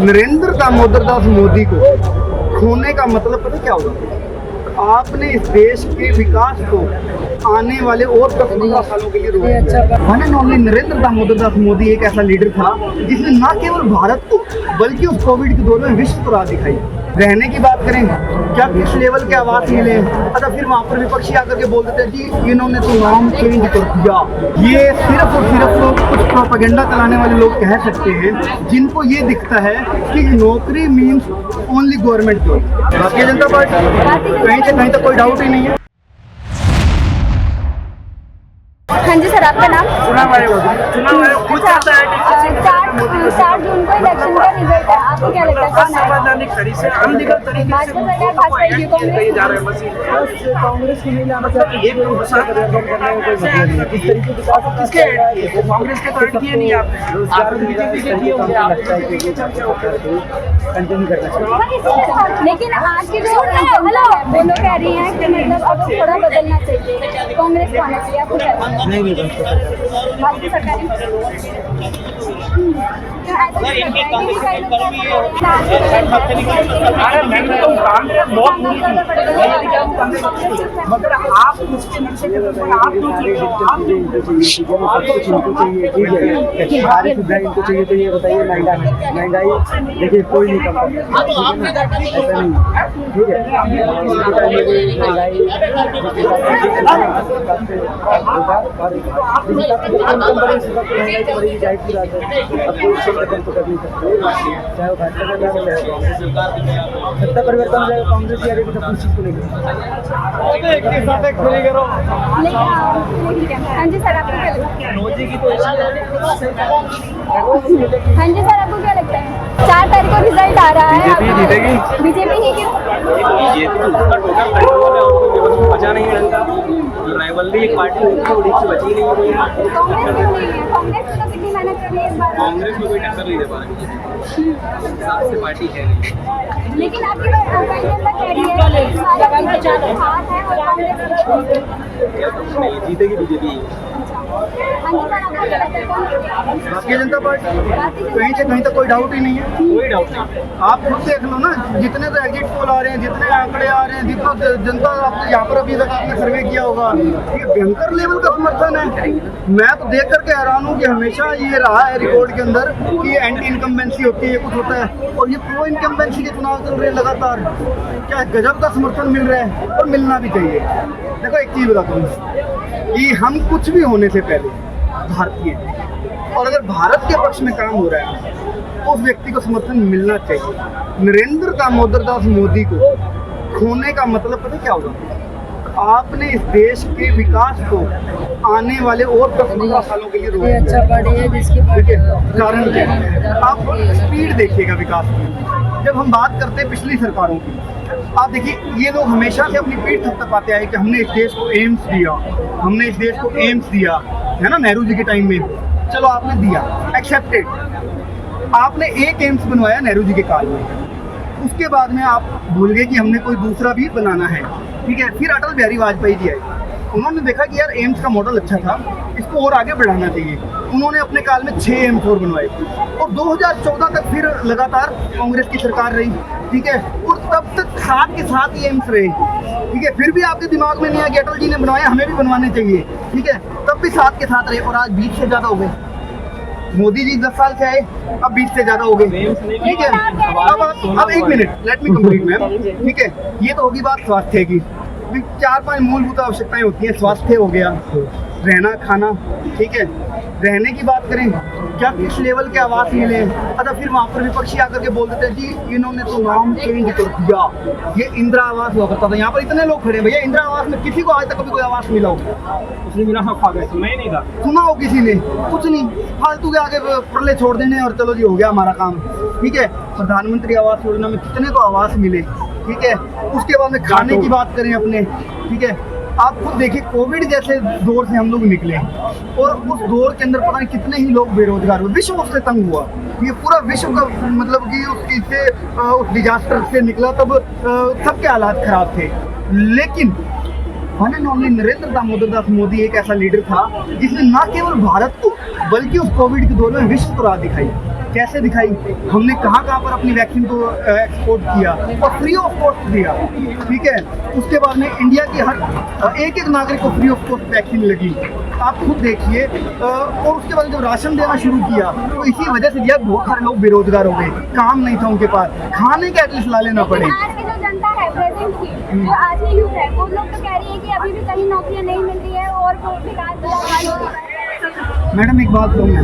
नरेंद्र दामोदर दास मोदी को खोने का मतलब पता क्या होगा? आपने इस देश के विकास को आने वाले और 10-15 सालों के लिए रोक दिया। One and only Narendra Damodar Das Modi एक ऐसा लीडर था जिसने न केवल भारत को बल्कि उस कोविड के दौर में विश्व को राह दिखाई। रहने की बात करें, क्या किस लेवल के आवास मिले? अच्छा, फिर वहाँ पर विपक्षी आकर के बोल देते हैं जी इन्होंने तो नाम चेंज कर दिया। ये सिर्फ और सिर्फ कुछ प्रोपेगेंडा चलाने वाले लोग कह सकते हैं जिनको ये दिखता है कि नौकरी means only government job. Bharatiya Janata party कहीं से कहीं तक कोई डाउट ही नहीं है। हाँ जी सर, आपका नाम? चुनाव आयोग खुद चाहता है कि 4 जून को इलेक्शन का रिजल्ट है, आपको क्या लगता है कौन आएगा? संवैधानिक तरीके से आंदोलन तरीके से भाजपा सरकार, भाजपा की कांग्रेस जा रहे हैं मसीह कांग्रेस की नहीं मतलब एक किसके कांग्रेस के तो ऐड किए नहीं आपने बीजेपी के किए होंगे आप कंटिन्यू करना चाहिए। लेकिन आज की जो जनता है वो लोग कह रही हैं कि मतलब अब थोड़ा बदलना चाहिए, कांग्रेस को आना चाहिए, आपको क्या लगता है? नहीं भाजपा सरकार मगर आप उसके नीचे आप इनको चाहिए तो ये बताइए। महंगाई देखिए कोई नहीं कम ऐसा नहीं, ठीक चाहे वो भाजपा सत्ता परिवर्तन हो जाएगा, कांग्रेस की आएगी सब कुछ चीज को लेकर। हाँ जी सर, आपको क्या लगता है? मोदी की तो हाँ जी सर, आपको क्या लगता है? 4 तारीख को रिजल्ट आ रहा है, बीजेपी ही क्यों? बचा नहीं राइवलरी एक पार्टी होती है बची नहीं हुई। कांग्रेस क्यों नहीं है? कांग्रेस तो कितनी मेहनत कर रही है इस बार। कांग्रेस में कोई टक्कर नहीं दे पा रही सबसे पार्टी है नहीं। लेकिन आपकी जनता कह रही है कि हाथ है और कांग्रेस जीतेगी बीजेपी। हाँ जी सर, आपको क्या लगता है कौन? भारतीय जनता पार्टी कहीं से कहीं तक कोई डाउट ही नहीं है। कोई डाउट नहीं। आप खुद देख लो ना, जितने तो एग्जिट पोल आ रहे हैं, जितने आंकड़े आ रहे हैं, जितना जनता आपने यहाँ पर अभी तक आपने सर्वे किया होगा, ये भयंकर लेवल का समर्थन है। मैं तो देख करके हैरान हूँ कि हमेशा ये रहा है रिकॉर्ड के अंदर कि एंटी इनकम्बेंसी होती है, ये कुछ होता है, और ये प्रो इनकम्बेंसी के चुनाव चल रहे हैं लगातार। क्या गजब का समर्थन मिल रहा है और मिलना भी चाहिए। देखो एक चीज़ बताता हूँ कि हम कुछ भी होने से पहले भारतीय, और अगर भारत के पक्ष में काम हो रहा है तो उस व्यक्ति को समर्थन मिलना चाहिए। नरेंद्र दामोदर दास मोदी को खोने का मतलब पता क्या होगा? आपने इस देश के विकास को आने वाले और 10-15 सालों के लिए रोक दिया। ठीक है, कारण क्या है? आप स्पीड देखिएगा विकास की। जब हम बात करते हैं पिछली सरकारों की, आप देखिए ये लोग हमेशा से अपनी पीठ थपथपाते आए कि हमने इस देश को एम्स दिया, हमने इस देश को एम्स दिया, है ना, नेहरू जी के टाइम में। चलो आपने दिया, एक्सेप्टेड। आपने एक एम्स बनवाया नेहरू जी के काल में, उसके बाद में आप भूल गए कि हमने कोई दूसरा भी बनाना है। ठीक है, फिर अटल बिहारी वाजपेयी जी आए, उन्होंने देखा कि यार एम्स का मॉडल अच्छा था, इसको और आगे बढ़ाना चाहिए। उन्होंने अपने काल में 6 एम्स और बनवाए, और 2014 तक फिर लगातार कांग्रेस की सरकार रही। ठीक है, और तब तक साथ के साथ ही एम्स रहे। ठीक है, फिर भी आपके दिमाग में नहीं आया कि अटल जी ने बनवाया, हमें भी बनवाने चाहिए। ठीक है, तब भी साथ के साथ रहे, और आज 20 से ज़्यादा हो गए। मोदी जी 10 साल से आए, अब 20 से ज़्यादा हो गए। ठीक है, अब 1 minute, let me complete ma'am. ठीक है, ये तो होगी बात स्वास्थ्य की। 4-5 मूलभूत आवश्यकताएं होती हैं। स्वास्थ्य हो गया, रहना खाना। ठीक है, रहने की बात करें, क्या किस लेवल के आवास मिले? अच्छा, फिर वहाँ पर विपक्षी आकर के बोल देते हैं जी इन्होंने तो नाम चेंज कर दिया। ये इंदिरा आवास हुआ करता था, यहाँ पर इतने लोग खड़े हैं भैया, इंदिरा आवास में किसी को आज तक कभी कोई आवास मिला हो? उसने मिला खा गए, सुना ही नहीं था। सुना हो किसी ने? कुछ नहीं, फालतू के आगे प्रले छोड़ देने और चलो जी हो गया हमारा काम। ठीक है, प्रधानमंत्री आवास योजना में कितने को आवास मिले? ठीक है, उसके बाद में खाने की बात करें अपने। ठीक है, आप खुद देखिए कोविड जैसे दौर से हम लोग निकले, और उस दौर के अंदर पता नहीं कितने ही लोग बेरोजगार हुए, विश्व उससे तंग हुआ। ये पूरा विश्व का मतलब कि उस डिजास्टर से निकला, तब सबके हालात खराब थे। लेकिन one and only Narendra Damodar Das Modi एक ऐसा लीडर था जिसने न केवल भारत को बल्कि उस कोविड के दौर में विश्व को राह दिखाई। कैसे दिखाई, हमने कहाँ कहाँ पर अपनी वैक्सीन को एक्सपोर्ट किया और फ्री ऑफ कॉस्ट दिया, ठीक है। उसके बाद में इंडिया की हर एक एक नागरिक को फ्री ऑफ कॉस्ट वैक्सीन लगी, आप खुद देखिए। और उसके बाद जब राशन देना शुरू किया तो इसी वजह से दिया, बहुत सारे लोग बेरोजगार हो गए, काम नहीं था उनके पास, खाने का एटलीस्ट ला लेना पड़े। आज की जो जनता है प्रेजेंट की, जो आज की यूथ है, वो लोग तो कह रही है कि अभी भी कहीं नौकरियां नहीं मिल रही है और वो विकास बुरा हाल हो रहा है। मैडम एक बात कहूँ मैं,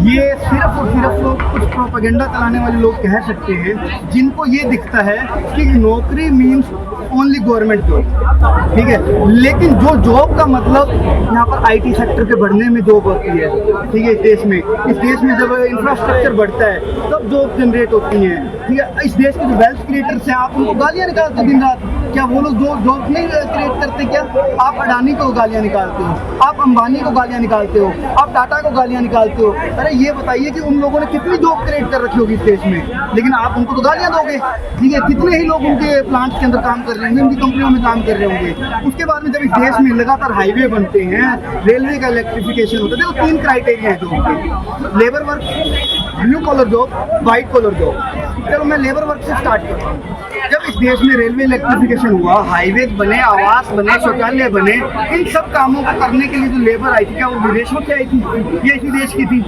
ये सिर्फ और सिर्फ लोग कुछ प्रोपेगेंडा चलाने वाले लोग कह सकते हैं जिनको ये दिखता है कि नौकरी मीन्स ओनली गवर्नमेंट जॉब, ठीक है। लेकिन जो जॉब का मतलब यहाँ पर आईटी सेक्टर के बढ़ने में जॉब होती है, ठीक है। इस देश में जब इंफ्रास्ट्रक्चर बढ़ता है तब जॉब जनरेट होती है, ठीक है। इस देश के जो वेल्थ क्रिएटर्स हैं, आप उनको गालियाँ निकालते दिन रात, क्या वो लोग जो जॉब नहीं क्रिएट करते? क्या आप अडानी को गालियाँ निकालते हो, आप अंबानी को गालियाँ निकालते हो, आप टाटा को गालियाँ निकालते हो? अरे ये बताइए कि उन लोगों ने कितनी जॉब क्रिएट कर रखी होगी इस देश में, लेकिन आप उनको तो गालियाँ दोगे, ठीक है। कितने ही लोग उनके प्लांट के अंदर काम कर रहे होंगे, उनकी कंपनियों में काम कर रहे होंगे। उसके बाद में जब इस देश में लगातार हाईवे बनते हैं, रेलवे का इलेक्ट्रिफिकेशन होता है, देखो 3 क्राइटेरिया है जॉब के, labour work, blue collar job, white collar job. चलो मैं लेबर वर्क से स्टार्ट करता हूँ। जब इस देश में रेलवे इलेक्ट्रिफिकेशन हुआ, हाईवे बने, आवास बने, शौचालय बने, इन सब कामों को करने के लिए जो लेबर आई थी, क्या वो विदेशों से आई थी? ये इसी देश की थी,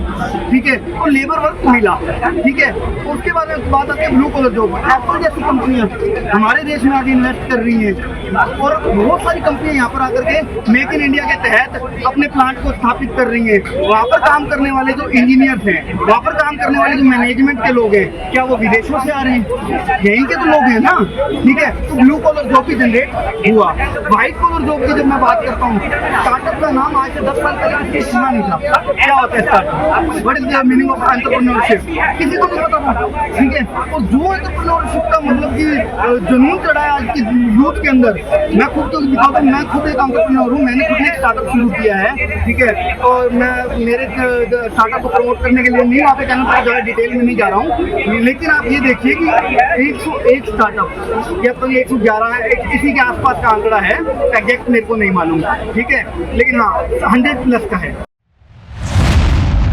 ठीक है। तो लेबर वर्क मिला, ठीक है। उसके बाद बात आती है ब्लू कॉलर जॉब। एप्पल जैसी कंपनियां हमारे देश में आगे इन्वेस्ट कर रही हैं और बहुत सारी कंपनियां यहाँ पर आकर के मेक इन इंडिया के तहत अपने प्लांट को स्थापित कर रही हैं। वहाँ पर काम करने वाले जो इंजीनियर्स हैं, वहाँ पर काम करने वाले जो मैनेजमेंट के लोग हैं, क्या वो विदेशों से आ रहे हैं? यहीं के तो लोग हैं ना, ठीक है। तो ब्लू कॉलर जॉब की जनरेट हुआ। व्हाइट कॉलर जॉब की जब मैं बात करता हूँ, स्टार्टअप का नाम आज से 10 साल पहले किसी सुना नहीं था। क्या होता है startup? What is the meaning of entrepreneurship? किसी को नहीं पता था, ठीक है। और जो एंटरप्रेन्योरशिप का मतलब कि जुनून चढ़ा है आज की यूथ के अंदर, मैं खुद तो दिखाता हूँ, मैं खुद एक एंटरप्रेन्योर हूँ, मैंने खुद एक स्टार्टअप शुरू किया है, ठीक है। और मैं मेरे स्टार्टअप को प्रमोट करने के लिए नहीं वहाँ पे चैनल पर ज़्यादा डिटेल में नहीं जा रहा हूँ, लेकिन आप ये देखिए कि 101 स्टार्टअप या तो 111 है, इसी के आसपास का आंकड़ा है, एग्जैक्ट मेरे को नहीं मालूम, ठीक है। लेकिन हाँ 100+ का है।